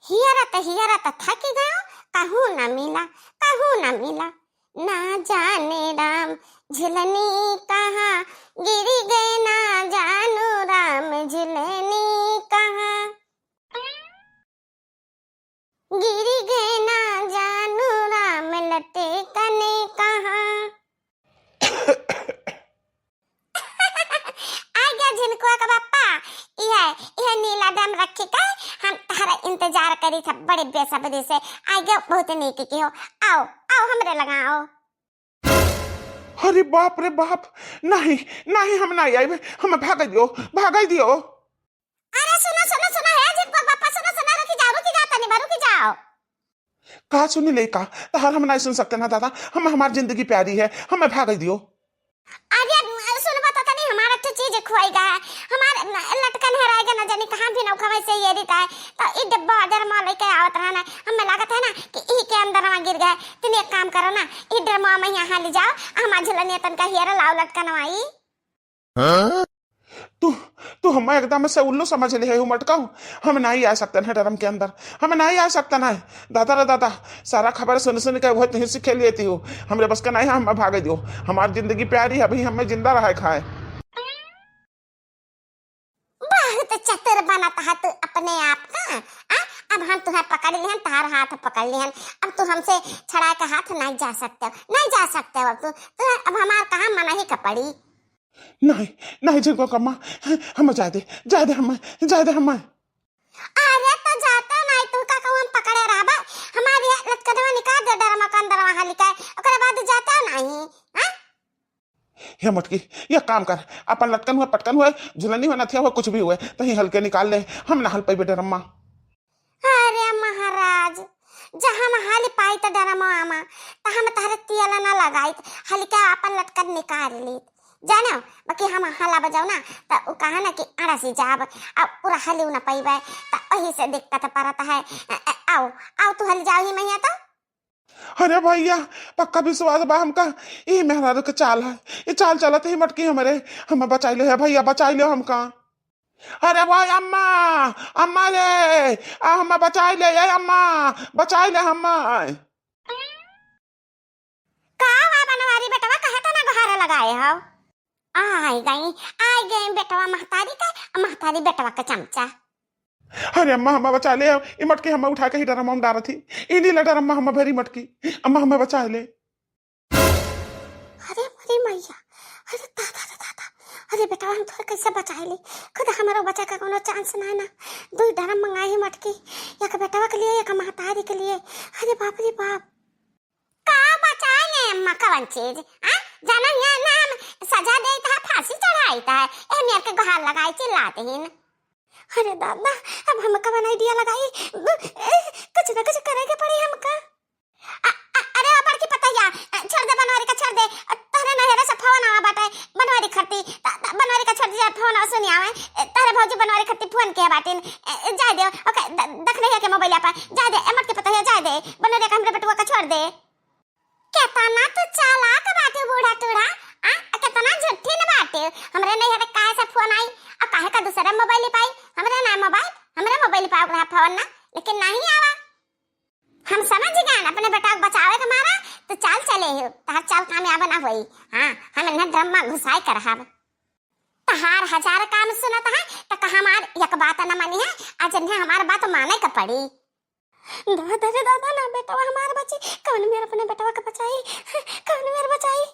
हियरा त थक गयो, कहूँ न मिला, कहूँ न मिला। ना जाने राम झिलनी कहाँ गिरी गए, ना जानू राम झिलनी कहाँ गिरी गए, ना जानू राम लटे कने कहाँ। आ गया झिनकुआ का बापा। यह नीला डम रखे का हम तारा इंतजार करी था बड़े बेसब्री से। आ गया बहुत नीक की हो। आओ आओ हमरे लगाओ। अरे बाप रे बाप, नहीं नहीं हम नहीं आए, हमें भाग दियो, भाग दियो। अरे सुनो सुनो सुनो है झिनकुआ बापा, सुनो सुनो, रुकी जाओ तनी बार, रुकी जाओ। कहा सुनी ले का तार हम नहीं सुन सकते ना दादा, हम हमारी जिंदगी प्यारी है, हमें भाग दियो। अरे सुन बता तनी हमारा तो चीज खोएगा है, हमारे लटकन हराएगा ना जाने कहां भी नौका वैसे ये रहता है। तो ई डब्बा डरमा लेके आवत रहना, हमें लागत है ना कि ई के अंदर में गिर गए। तुम एक काम करो ना, ई डरमा में यहां ले जाओ, हमार झलनिया तन का हियर लाओ लटकन वाई। तू तू हम एकदम से उल्लू समझ ले है, मटकाऊ हम नहीं आ सकते ना डरम के अंदर, हम नहीं आ सकते ना। दादा रे दादा, सारा खबर सुन सुन के बहुत ही सीखे लेती हूँ, हमरे बस का नहीं, हम भाग दियो। हमारी जिंदगी प्यारी है, अभी हमें जिंदा रहा खाए। बहुत चतुर बनता है तू अपने आप का। अब हम तुम्हें पकड़ लिहन, तार हाथ पकड़ लिहन, अब तू हमसे छड़ा के हाथ नहीं जा सकते हो, नहीं जा सकते हो तू अब हमार कहाँ मना ही कपड़ी। नहीं नहीं जिनको कम्मा, हम जा दे हमें, जा दे हमें। अरे तो जाता नहीं तू का कहूं हम पकड़े रहबा, हमारी लटकनवा निकाल दे डरमा के अंदर वहां लिखा है, ओकरे बाद जाता नहीं। हां ये मटकी, ये काम कर, अपन लटकन हुआ पटकन हुआ झुलनी हुआ नथिया हुआ कुछ भी हुआ तही हल्के निकाल ले, हम नहल पे बेटे रम्मा। अरे महाराज, जहां हाली पाई तो डरमा आमा त हम तारे तियला ना लगाई, हल्का अपन लटकन निकाल ली जानो। बाकी हम हला बजाओ ना त उ कहा ना कि अड़सी जाब, अब पूरा हलिउ ना पईबे, त वही से दिक्कत पड़ता है। आओ आओ तू हल जाओ ही मैया तो। अरे भैया पक्का विश्वास बा हमका, ये मेहरारू के चाल है, ये चाल चलत ही मटकी हमारे, हमें बचाई ले है भैया, बचाई ले हमका। अरे भाई अम्मा, अम्मा रे हमें बचाई ले, अम्मा बचाई ले हमें। का वा बनवारी बेटवा कहे तो ना घरे लगाए हो। आई गई बेटवा महतारी का, महतारी बेटवा का चमचा। अरे अम्मा हमें बचा ले, ये मटकी हमें उठा के ही डरम हम डारा थी, इन्हीं लटर अम्मा हमें भेरी मटकी, अम्मा हमें बचा ले। अरे मरी मैया, अरे दादा रे दादा, अरे बेटा हम थोड़ा कैसे बचाए ले, खुद हमारा बचा का कोनो चांस ना है ना। दो डरम मंगाई मटकी, एक बेटवा के लिए एक महतारी के लिए। अरे बाप रे बाप, का बचाए ले अम्मा कवन चीज। जाना ये नाम सजा देता है, फांसी चढ़ाईता है, ए मेरे के गहार लगाई चिल्लाते हैं। अरे दादा अब हम कवन आइडिया लगाई, कुछ ना कुछ करेंगे पड़ी हमका। अरे वो बड़की पतैया छोड़ दे, बनवारी का छोड़ दे, तहरे नहरे से फोन आवा बाटे, बनवारी खरती बनवारी का छोड़ दे फोन सुनी आवे, तहरे भौजी बनवारी खरती फोन के बाटिन जा दे। ओके देख नहीं है के मोबाइल पर जा दे, एमट के पतैया जा दे, बनवारी का हमरे बेटुआ का छोड़ दे। केतना तो चालाक बाटे बूढ़ा टूढ़ा, केतना झूठी न बाटे। हमरे नहीं है काहे से फोन आई, अब काहे का दूसरा मोबाइल पाई, हमरे ना मोबाइल, हमरे मोबाइल पाओ रहा फोन ना, लेकिन नहीं आवा। हम समझ गए अपने बेटा को बचावे के मारा तो चाल चले हो, तार चाल कामयाब ना हुई। हां हमें न ड्रामा घुसाई कर हब, तहार हजार काम सुनत है त हमार एक बात न मानी है, आज ने हमार बात माने के पड़ी। दादा रे दादा ना बेटा हमार बची, कौन मेरे अपने बेटवा के बचाई, कौन मेरे बचाई।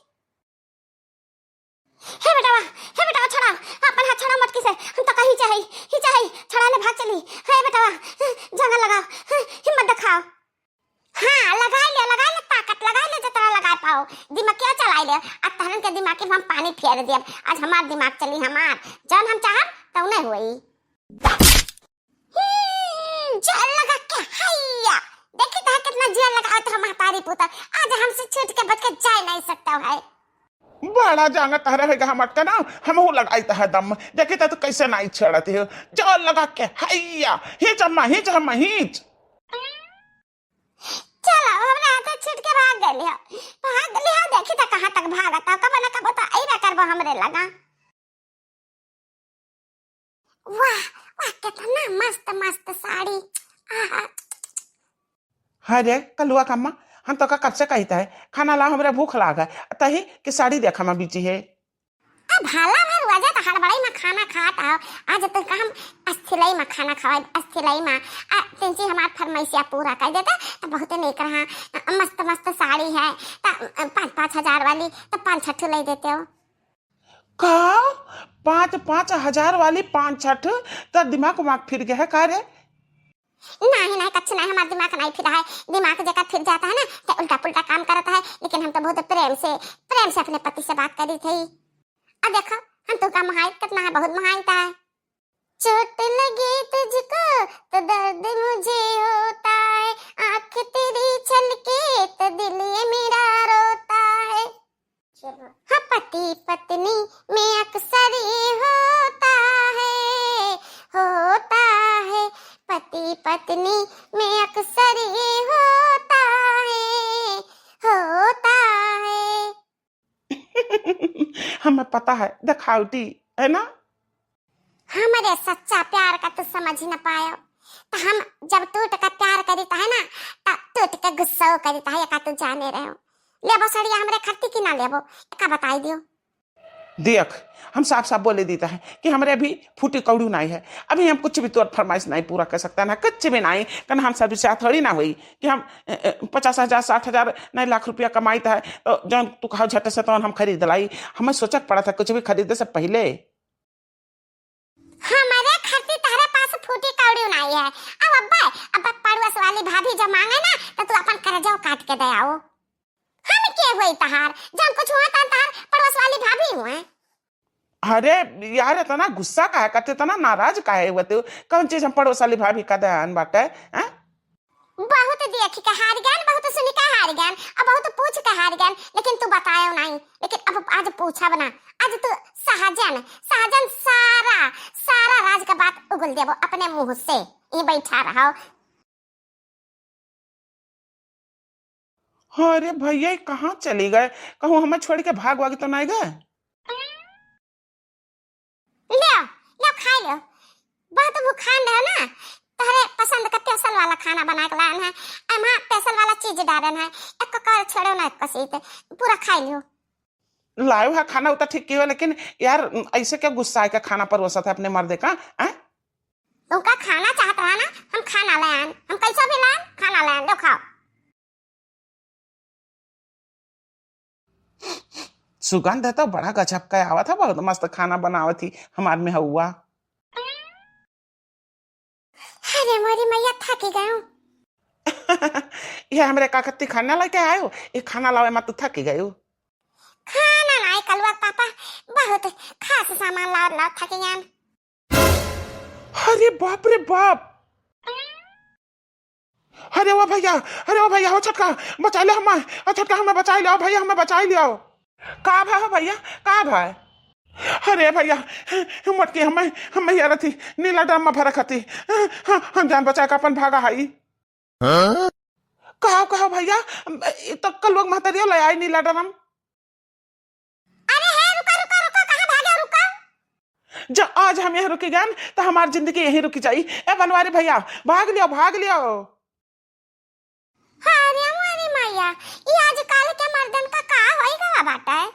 हे बेटा छोड़ा अपन हाथ, छोड़ा मटकी से, हम तो कहीं चाहे छोड़ा ले भाग चली। हे बेटा जंगल लगाओ, हिम्मत दिखाओ। हाँ लगा ले ताकत लगा ले जितना लगा पाओ, दिमाग क्या चलाई ले, आज तहरन के दिमाग के हम पानी फेर दिया, आज हमार दिमाग चली, हमार जौन हम चाहब तो नहीं हुई। जेल लगा के हैया देखी तो कितना जेल लगा तो महतारी पुत्र, आज हमसे छूट के बच के जा नहीं सकता है। बड़ा जांगा तहरा है हम अटका ना, हम वो लगाई है दम, देखी तो कैसे नहीं छड़ती हो, जो लगा के हैया हिच अम्मा हिच अम्मा हिच। चलो हमरा हाथ छूट के भाग गली हो, देखी तो कहां तक भागता, कब ना कब तो आईबे करबो हमरे लगा। वाह वाह कितना मस्त मस्त साड़ी, आहा अरे कलुआ कम्मा, हम तो का कब से कहता है खाना ला, हमरा भूख लागा तही कि साड़ी देखा में बीची है। अब हाला भर वजह तो हड़बड़ाई में खाना खात आओ। आज तक हम अस्थिलाई में खाना खवाए, अस्थिलाई में तेंची हमार फरमाइशिया पूरा कर देता तो बहुत नेक रहा। मस्त मस्त साड़ी है तो 5-5 हजार वाली तो 5-6 ले देते हो का 5-5 हजार वाली 5-6? तो दिमाग उमाग फिर गया है का रे? नहीं नहीं कच्छ नहीं, हमारा दिमाग नहीं फिरा है। दिमाग जगह फिर जाता है ना तो उल्टा पुल्टा काम करता है। लेकिन हम तो बहुत प्रेम से अपने पति से बात करी थी। अब देखो हम तो का महायत कितना है, बहुत महायता है। चोट लगी तुझको तो दर्द मुझे होता है, आंख तेरी छलके तो दिल ये मेरा रोता है। हाँ पति पत्नी में अक्सर ये होता है पति पत्नी में अक्सर ये होता है। हमें पता है दिखावटी है ना। हमारे सच्चा प्यार का तो समझ ही न पायो। तो हम जब टूट का प्यार करीता है ना तब टूट के गुस्सा करीता है। का तू जाने रहे हो लेबो सड़िया हमरे खर्ती की ना लेबो का बताई दियो। देख हम साफ साफ बोले देता है कि हमारे अभी फूटी कौड़ी नहीं है, अभी हम कुछ भी तोर फरमाइश नहीं पूरा कर सकता ना, कुछ भी नहीं कन हम सब से थोड़ी ना हुई कि हम 50,000 60,000 नहीं लाख रुपया कमाईता है तो जौन तू कहा झट से तो हम खरीद लाई। हमें सोचक पड़ा था कुछ भी खरीदे से पहले। हमारे खर्ती तारे पास फूटी कौड़ी नहीं है। अब पड़ोस वाली भाभी जो मांगे ना तो तू अपन कर्जा काट के दे आओ। हम के हुई तहार जब कुछ हुआ तहार पड़ोस वाली भाभी हुए। अरे यार इतना गुस्सा काहे करते, इतना नाराज काहे हुए तू? कौन चीज हम पड़ोस वाली भाभी का ध्यान बाटे हैं? बहुत देखी के हार गया, बहुत सुनी के हार गया और बहुत पूछ के हार गया, लेकिन तू बतायो नहीं। लेकिन अब आज पूछा बना, आज तू सहजन सारा राज का बात उगल देबो अपने मुंह से। ये बैठा रहो। अरे भैया कहाँ चली गए? कहूँ हमें छोड़ के भाग वाग तो नहीं गए? ले खा लो, बहुत भूखान रहो ना। तोहरे पसंद का पेसल वाला खाना बना के लान है, एमा पेसल वाला चीज डालन है। एक कर छोड़ो ना, एक कसीते पूरा खा लियो। लायो है खाना उतना ठीक किया, लेकिन यार ऐसे क्या गुस्सा है? क्या खाना परोसा था अपने मर्दे का? तुमका खाना चाहता है ना, हम खाना ले आन, हम कैसा भी लान खाना ले आन, लो खाओ। सुगंध है तो बड़ा गजब का आवा था, बहुत मस्त खाना बनावा थी हमार में हुआ। अरे मोरी मैया थकी गई हूँ। ये हमरे काकत्ती खाना लेके आयो, ये खाना लावे मत थकी गई हो। खाना नहीं कलवा पापा, बहुत खास सामान ला थकी गई। अरे बाप रे बाप, अरे वो भैया हो छटका बचा लो हमें, छटका हमें बचा लो भैया, हमें बचा लियो। का भाई हो भैया, का भाई? अरे भैया मटकी हमें यार थी नीला ड्राम में भरक थी, हम जान बचा का अपन भागा हाई। कहो भैया, तो कल लोग महतरियो ले आई नीला ड्राम। अरे है रुका कहां भागे, रुका। जब आज हम यहाँ रुकी गए तो हमारी जिंदगी यहीं रुकी जाई। ए बनवारी भैया भाग लियो। अरे मोरी मैया, ये आजकल के मर्दन का होएगा बाटा है।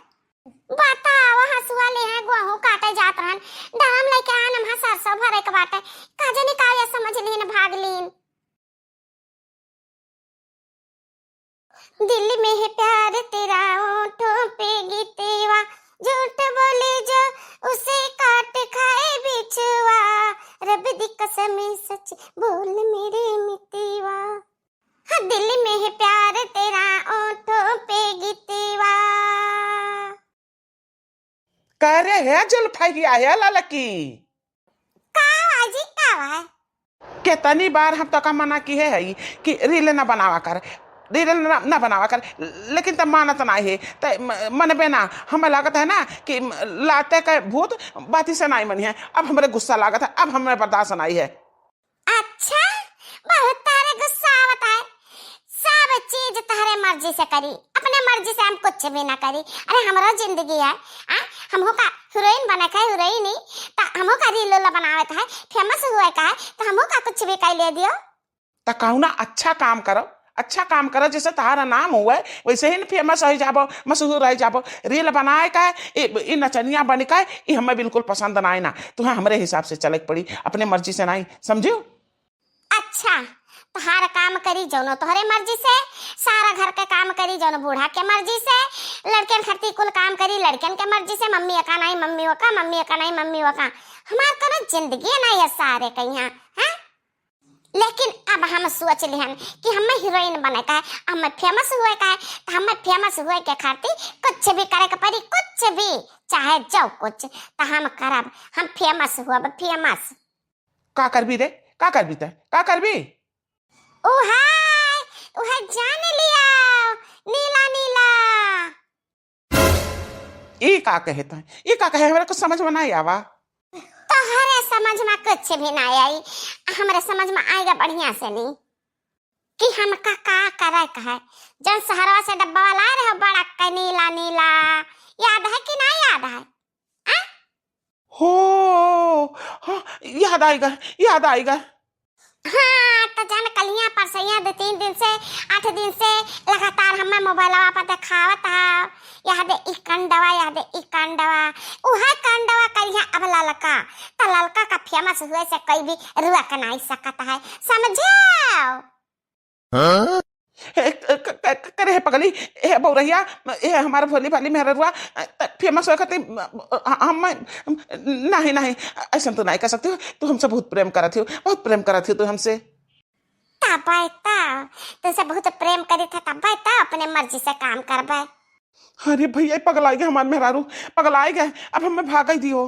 बताओ हसुआ ले है गेहूं काटे जात रहन, डाम लेके आन हम सरसों भरे के बाटे काजे निकाल समझ लीन भाग लीन। दिल में है प्यार तेरा, ओठों पे गीतेवा, झूठ बोले जो उसे काट खाए बिछुआ, रब दी कसम सच बोल मेरे मितेवा। हाँ दिल में है प्यार तेरा, ओठों पे गीतेवा। कह रहे है जुल्फी आया ललकी कावाजी कावा। कितनी बार हम तो का मना की है कि रील न बनावा कर, लेकिन तब मानत नहीं है। तो मन बेना हमें लागत है ना कि लाते का भूत बाती से नहीं मनी है। अब हमारे गुस्सा लागत है, अब हमें बर्दाश्त नहीं है। अच्छा बहुत तारे गुस्सा आवत है, सब चीज तारे मर्जी से करी, अपने मर्जी से हम कुछ भी ना करी। अरे हमारा जिंदगी है, हमको का हीरोइन बना का हीरोइन ही तो हमको का रील बनावत है, फेमस हुए का है तो हमको का कुछ भी कर ले दियो। तो कहूँ ना अच्छा काम करो, अच्छा काम करो, जैसे तुम्हारा नाम हुआ है वैसे ही फेमस हो जाबो, मशहूर रह जाबो। रील बनाए का ये नचनिया बन का ये हमें बिल्कुल पसंद ना आए ना। तुम्हें हमारे हिसाब से चले पड़ी, अपने मर्जी से नहीं, समझियो। अच्छा तहार काम करी जौनो तोहरे मर्जी से, सारा घर के काम करी जौनो बूढ़ा के मर्जी से, लड़कन खरती कुल काम करी लड़कन के मर्जी से, मम्मी का नहीं मम्मी का, मम्मी का नहीं मम्मी का। हमार कोनो जिंदगी नहीं है सारे कहिया हैं। लेकिन अब हम सोच लिहन कि हमें हीरोइन बने का है, हमें फेमस हुए का है, तो हमें फेमस हुए के खातिर कुछ भी करे के पड़ी, कुछ भी चाहे जो कुछ तो हम करब, हम फेमस हुआ फेमस। का करबी रे, का करबी ते, का करबी? उहाय जान लिया, नीला नीला। ये का कहता है, ये का कहे, हमारे को समझ में नहीं आवा। तोहरे समझ में कुछ भी नहीं आई, हमारे समझ में आएगा बढ़िया से नहीं कि हम का करे का है। जन शहरवा से डब्बा वाला आ रहे हो बड़ा का नीला नीला, याद है कि नहीं याद है? हो हाँ, याद आएगा, याद आएगा। हाँ तो जान कलिया परसैया 2-3 दिन से 8 दिन से लगातार हमें मोबाइलवा पर दिखावत है, याद ई कंडवा, याद ई कंडवा, उहा कंडवा कलिया अब ललका, तो ललका का फेमस हुए से कोई भी रुआ का नहीं सकता है, समझो? हाँ? करे है पगली, ए बौरहिया, ए हमारा भोली भाली मेहरा रुआ फेमस हो खाते हम नहीं नहीं, ऐसा तो नहीं कर सकती हो। तू हमसे बहुत प्रेम करा थी, बहुत प्रेम करा थी तू हमसे। तुझसे बहुत प्रेम करी था तब अपने मर्जी से काम करबे। अरे भैया पगलाई गए हमारे मेहरारू, पगलाई गए, अब हमें भाग ही दियो।